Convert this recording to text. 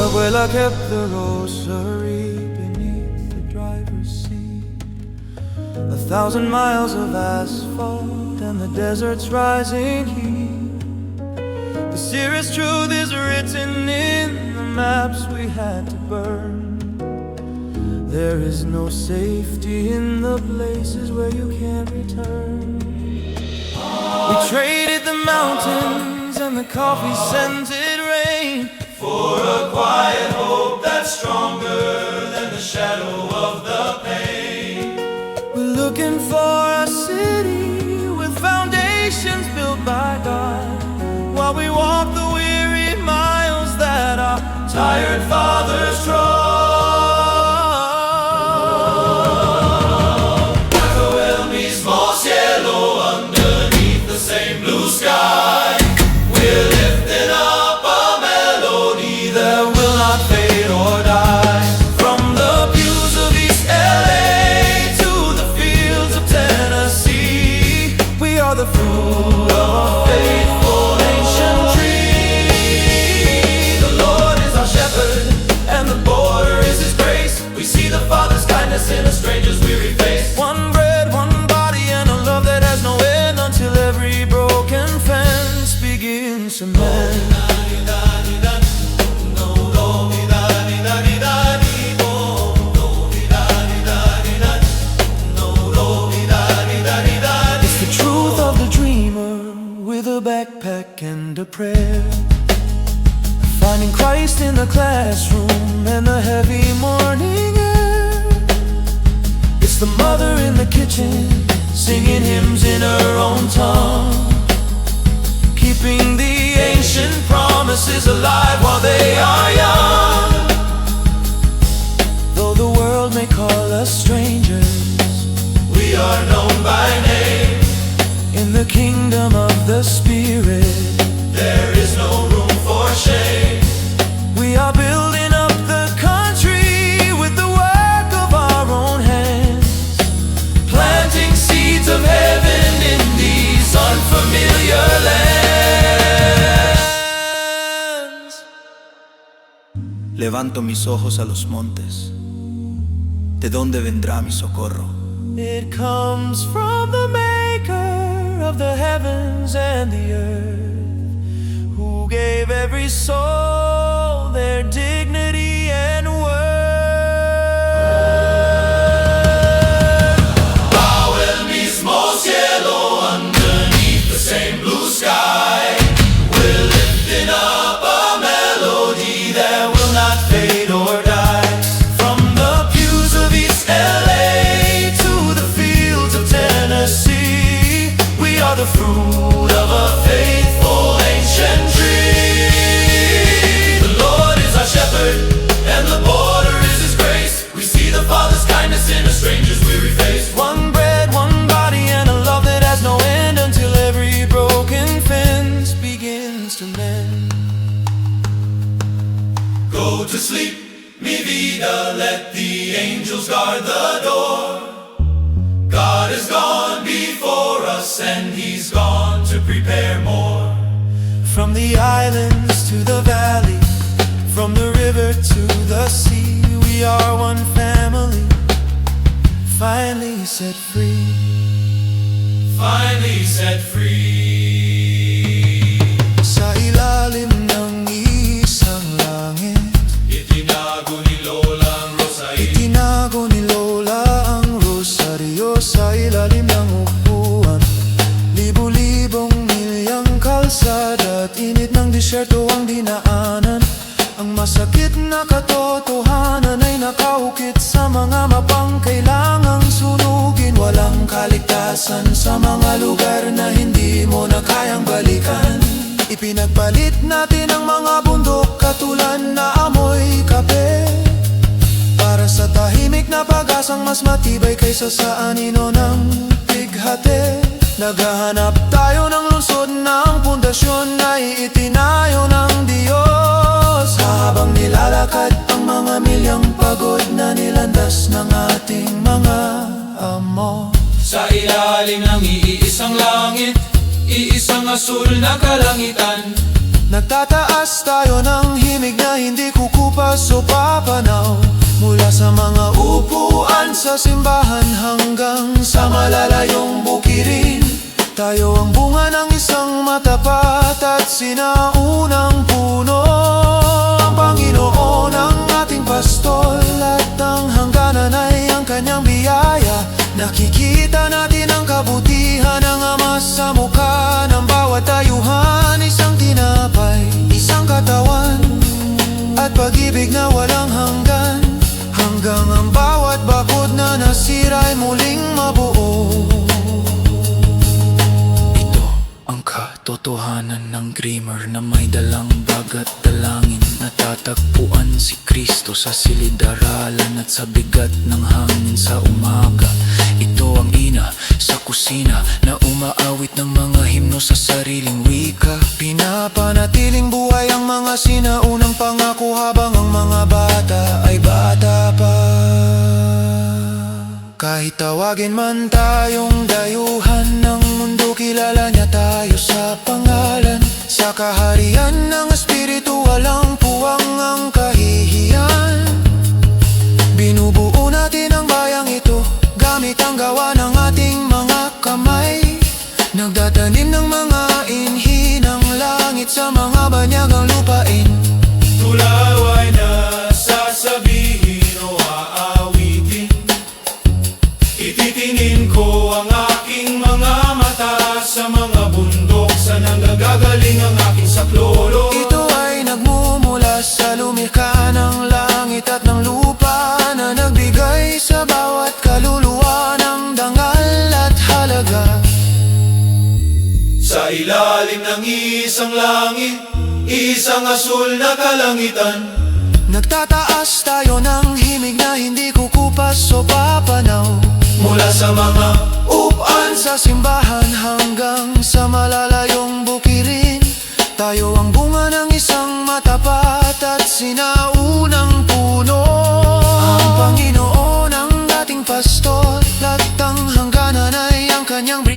Abuela kept the rosary beneath the driver's seat. 1,000 miles of asphalt and the desert's rising heat. The serious truth is written in the maps we had to burn. There is no safety in the places where you can't return. We traded the mountains and the coffee-scented rain for a quiet hope that's stronger than the shadow of the pain. We're looking for a city with foundations built by God, while we walk the weary miles that our tired fathers trod. Bajo el mismo cielo, underneath the same blue sky, we're lifting up a melody that will not fade or die. From the pews of East LA to the fields of Tennessee, we are the fruit of a faithful ancient tree. The Lord is our shepherd, and the border is His grace. We see the Father's kindness in a stranger's weary face. One bread, one body, and a love that has no end, until every broken fence begins to mend. It's the truth of the dreamer with a backpack and a prayer, finding Christ in the classroom and the heavy morning air. It's the mother in the kitchen singing hymns in her own tongue, keeping the ancient promises alive while they are young. Though the world may call us strangers, We are known by name. in the kingdom of the Spirit, There is no room for shame. we are building up the country with the work of our own hands, Planting seeds of heaven in these unfamiliar lands. Levanto mis ojos a los montes. ¿De dónde vendrá mi socorro? It comes from the maker of the heavens and the earth, who gave every soul their dignity and worth. Bajo el mismo cielo, underneath the same blue sky, we're lifting up a melody that will not fade or die. From the pews of East LA to the fields of Tennessee, we are the fruit of a Faithful ancient tree. The Lord is our shepherd, and the border is His grace. We see the Father's kindness in a stranger's weary face. one bread, one body, and a love that has no end, until every broken fence begins to mend. Go to sleep, mi vida, let the angels guard the door. God has gone before us, and He's gone to prepare more. From the islands to the valley, from the river to the sea, we are one family, finally set free. Finally set free. Sa ilalim ng isang langit, Itinago ni Lola ang rosary. itinago ni Lola ang rosaryo sa ilalim ng upuan. Libu-libong milyang kalsada at init ng disyerto ang dinaanan. Ang masakit na katotohanan ay nakaukit sa mga mapangkailangang sunugin. Walang kaligtasan sa sa mga lugar na hindi mo na kayang balikan. Ipinagpalit natin ang mga bundok katulad na amoy kape, para sa tahimik na pag-asang mas matibay kaysa sa anino ng bighati. Naghahanap tayo ng lungsod ng pundasyon na iitinayo ng Diyos, habang nilalakad ang mga milyang pagod na nilandas ng ating mga amo. Sa ilalim ng iisang langit, iisang asul na kalangitan, Nagtataas tayo ng himig na hindi kukupas o papanaw, mula sa mga upuan sa simbahan hanggang sa malalayong bukirin. Tayo ang bunga ng isang matapat at sinaunang puno, ang Panginoon ang ating pastol, at ang hangganan ay ang kanyang biyaya. Nakikita natin ang kabutihan ng Ama sa mukha ng bawat tayuhan, isang tinapay, isang katawan, at pag-ibig na walang hanggan, hanggang ang bawat bakod na nasira ay muling mabuo. Ito ang katotohanan ng dreamer na may dalang bagat dalangin. Natatagpuan si Kristo sa silid-aralan at sa bigat ng hangin sa umaga. Ito ang ina sa kusina na umaawit ng mga himno sa sariling wika. Pinapanatiling buhay ang mga sinaunang pangako habang ang mga bata ay bata pa. Kahit tawagin man tayong dayuhan ng mundo, kilala niya tayo sa pangalan. Sa kaharian ng Espiritu walang puwang ang kahihiyan. Binubuo natin ang bayang ito gamit ang gawa ng ating mga kamay. Nagdatanim ng mga inhi ng langit sa mga banyagang lupain. tulaw ay nasasabihin o aawitin. Ititingin ko ang aking mga mata sa mga bundok, sa nanggagaling ang aking saklolo. Ito ay nagmumula sa lumikha ng langit at ng lupa, na nagbigay sa bawat kaluluwa ng dangal at halaga. Sa ilalim ng isang langit, isang asul na kalangitan, Nagtataas tayo ng himig na hindi kukupas o papanaw, mula sa mga upan sa simbahan hanggang sa malalayong bukirin. Tayo ang bunga ng isang matapat at sinaunang puno, ang Panginoon ang dating pastol, at ang hangganan ay ang kanyang